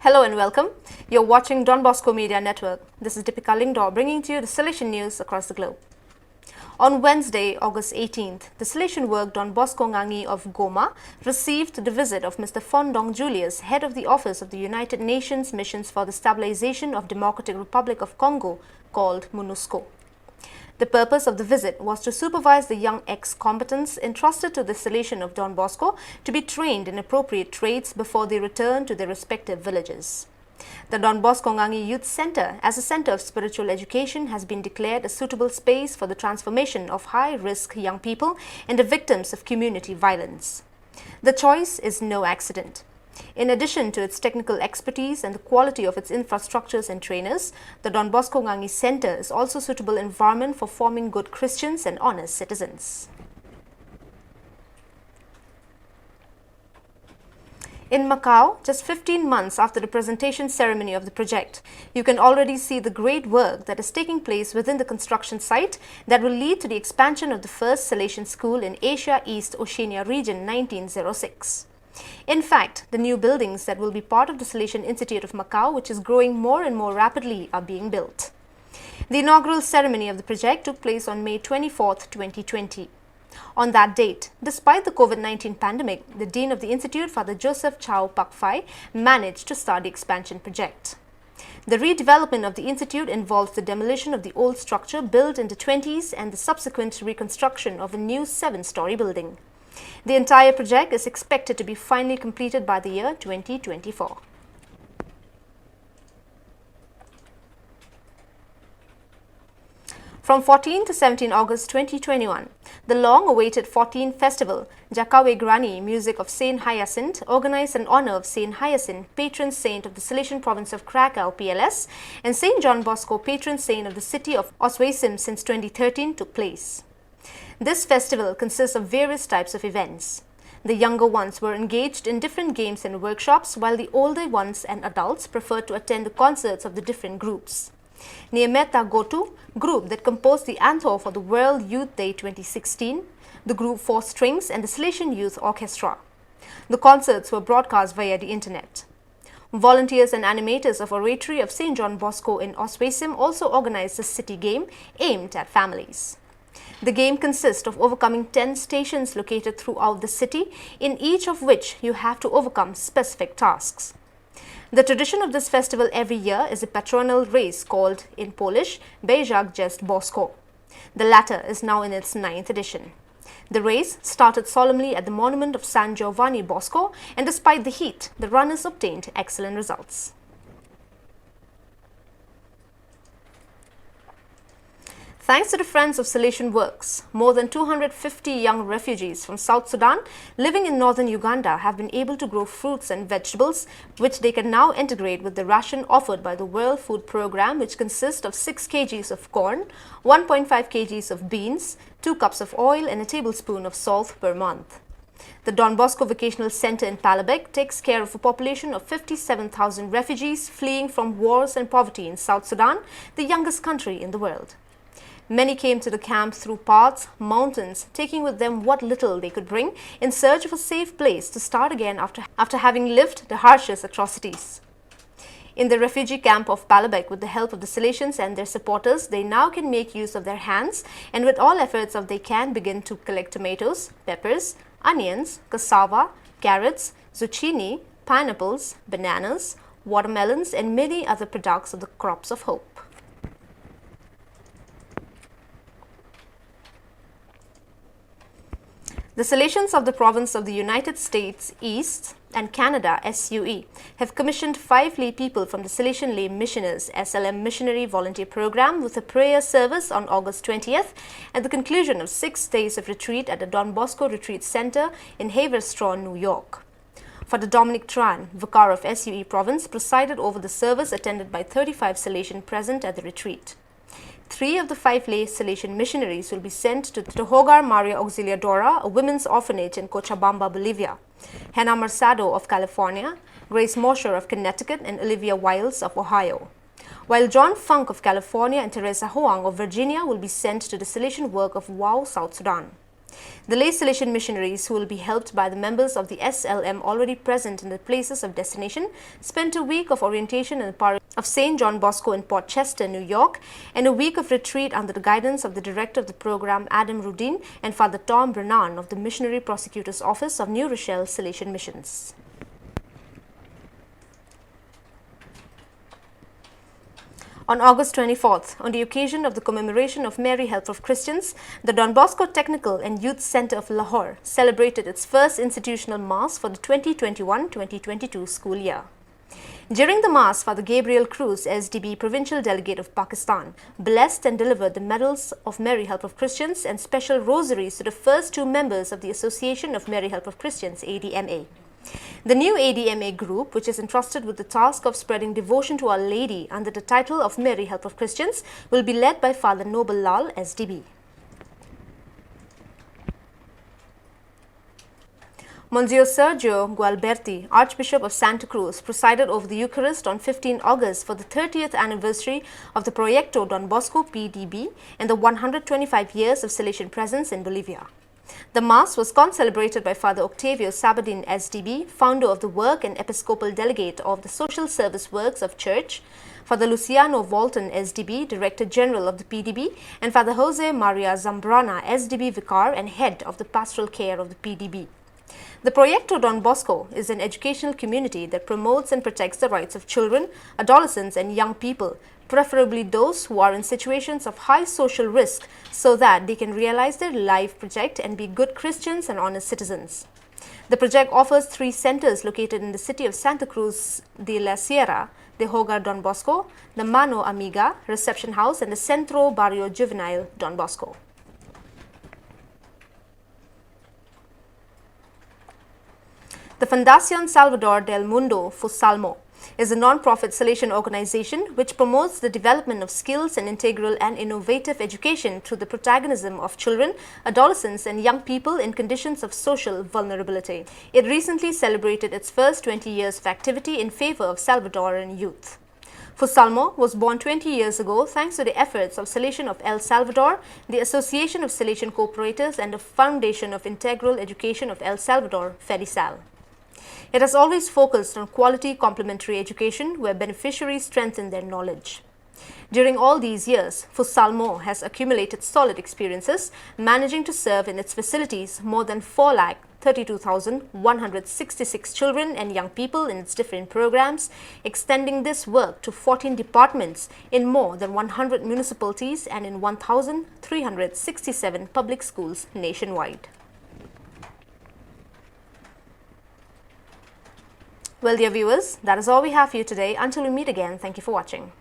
Hello and welcome. You're watching Don Bosco Media Network. This is Deepika Lingdor bringing to you the Salesian news across the globe. On Wednesday, August 18th, the Salesian work Don Bosco Ngangi of Goma received the visit of Mr. Fondong Julius, head of the Office of the United Nations Missions for the Stabilization of Democratic Republic of Congo, called MONUSCO. The purpose of the visit was to supervise the young ex-combatants entrusted to the Salesian of Don Bosco to be trained in appropriate trades before they return to their respective villages. The Don Bosco Ngangi Youth Center, as a center of spiritual education, has been declared a suitable space for the transformation of high-risk young people and the victims of community violence. The choice is no accident. In addition to its technical expertise and the quality of its infrastructures and trainers, the Don Bosco Ngangi Center is also a suitable environment for forming good Christians and honest citizens. In Macau, just 15 months after the presentation ceremony of the project, you can already see the great work that is taking place within the construction site that will lead to the expansion of the first Salesian school in Asia East Oceania region 1906. In fact, the new buildings that will be part of the Salesian Institute of Macau, which is growing more and more rapidly, are being built. The inaugural ceremony of the project took place on May 24, 2020. On that date, despite the COVID-19 pandemic, the Dean of the Institute, Father Joseph Chow Pak Phai, managed to start the expansion project. The redevelopment of the institute involves the demolition of the old structure built in the 20s and the subsequent reconstruction of a new 7-story building. The entire project is expected to be finally completed by the year 2024. From 14 to 17 August 2021, the long-awaited 14th Festival, Jakawe Grani Music of Saint Hyacinth, organized in honor of Saint Hyacinth, patron saint of the Salesian province of Krakow, PLS, and Saint John Bosco, patron saint of the city of Oswiecim since 2013, took place. This festival consists of various types of events. The younger ones were engaged in different games and workshops, while the older ones and adults preferred to attend the concerts of the different groups. Niameta Gotu, group that composed the anthem for the World Youth Day 2016, the group 4 Strings and the Salesian Youth Orchestra. The concerts were broadcast via the internet. Volunteers and animators of Oratory of St. John Bosco in Oswiecim also organized a city game aimed at families. The game consists of overcoming 10 stations located throughout the city, in each of which you have to overcome specific tasks. The tradition of this festival every year is a patronal race called, in Polish, Bejak Jest Bosko. The latter is now in its 9th edition. The race started solemnly at the monument of San Giovanni Bosco, and despite the heat, the runners obtained excellent results. Thanks to the Friends of Salesian Works, more than 250 young refugees from South Sudan living in northern Uganda have been able to grow fruits and vegetables, which they can now integrate with the ration offered by the World Food Programme, which consists of 6 kgs of corn, 1.5 kgs of beans, 2 cups of oil and a tablespoon of salt per month. The Don Bosco Vocational Center in Palabek takes care of a population of 57,000 refugees fleeing from wars and poverty in South Sudan, the youngest country in the world. Many came to the camp through paths, mountains, taking with them what little they could bring in search of a safe place to start again after having lived the harshest atrocities. In the refugee camp of Palabek, with the help of the Salesians and their supporters, they now can make use of their hands and with all efforts they can begin to collect tomatoes, peppers, onions, cassava, carrots, zucchini, pineapples, bananas, watermelons and many other products of the crops of hope. The Salesians of the Province of the United States East and Canada SUE have commissioned 5 lay people from the Salesian Lay Missioners SLM Missionary Volunteer Program with a prayer service on August 20th at the conclusion of 6 days of retreat at the Don Bosco Retreat Center in Haverstraw, New York. Father Dominic Tran, Vicar of SUE Province, presided over the service attended by 35 Salesian present at the retreat. 3 of the 5 lay Salesian missionaries will be sent to the Hogar Maria Auxiliadora, a women's orphanage in Cochabamba, Bolivia, Hannah Mercado of California, Grace Mosher of Connecticut, and Olivia Wiles of Ohio. While John Funk of California and Teresa Hoang of Virginia will be sent to the Salesian work of WOW, South Sudan. The lay Salesian missionaries, who will be helped by the members of the SLM already present in the places of destination, spent a week of orientation in the parish of St. John Bosco in Port Chester, New York, and a week of retreat under the guidance of the director of the program, Adam Rudin, and Father Tom Brennan of the Missionary Prosecutor's Office of New Rochelle Salesian Missions. On August 24th, on the occasion of the commemoration of Mary Health of Christians, the Don Bosco Technical and Youth Centre of Lahore celebrated its first institutional Mass for the 2021-2022 school year. During the Mass, Father Gabriel Cruz, SDB Provincial Delegate of Pakistan, blessed and delivered the medals of Mary Help of Christians and special rosaries to the first two members of the Association of Mary Help of Christians, ADMA. The new ADMA group, which is entrusted with the task of spreading devotion to Our Lady under the title of Mary Help of Christians, will be led by Father Noble Lal, SDB. Monsignor Sergio Gualberti, Archbishop of Santa Cruz, presided over the Eucharist on 15 August for the 30th anniversary of the Proyecto Don Bosco PDB and the 125 years of Salesian presence in Bolivia. The Mass was concelebrated by Father Octavio Sabadin, SDB, founder of the work and Episcopal Delegate of the Social Service Works of Church, Father Luciano Walton, SDB, Director General of the PDB, and Father Jose Maria Zambrana, SDB Vicar and Head of the Pastoral Care of the PDB. The Proyecto Don Bosco is an educational community that promotes and protects the rights of children, adolescents and young people, preferably those who are in situations of high social risk, so that they can realize their life project and be good Christians and honest citizens. The project offers 3 centers located in the city of Santa Cruz de la Sierra, the Hogar Don Bosco, the Mano Amiga Reception House and the Centro Barrio Juvenile Don Bosco. The Fundación Salvador del Mundo Fusalmo is a non-profit Salesian organization which promotes the development of skills and integral and innovative education through the protagonism of children, adolescents and young people in conditions of social vulnerability. It recently celebrated its first 20 years of activity in favor of Salvadoran youth. Fusalmo was born 20 years ago thanks to the efforts of Salesian of El Salvador, the Association of Salesian Cooperators and the Foundation of Integral Education of El Salvador, FEDISAL. It has always focused on quality complementary education where beneficiaries strengthen their knowledge. During all these years, Fusalmo has accumulated solid experiences, managing to serve in its facilities more than 4,32,166 children and young people in its different programs, extending this work to 14 departments in more than 100 municipalities and in 1,367 public schools nationwide. Well, dear viewers, that is all we have for you today. Until we meet again, thank you for watching.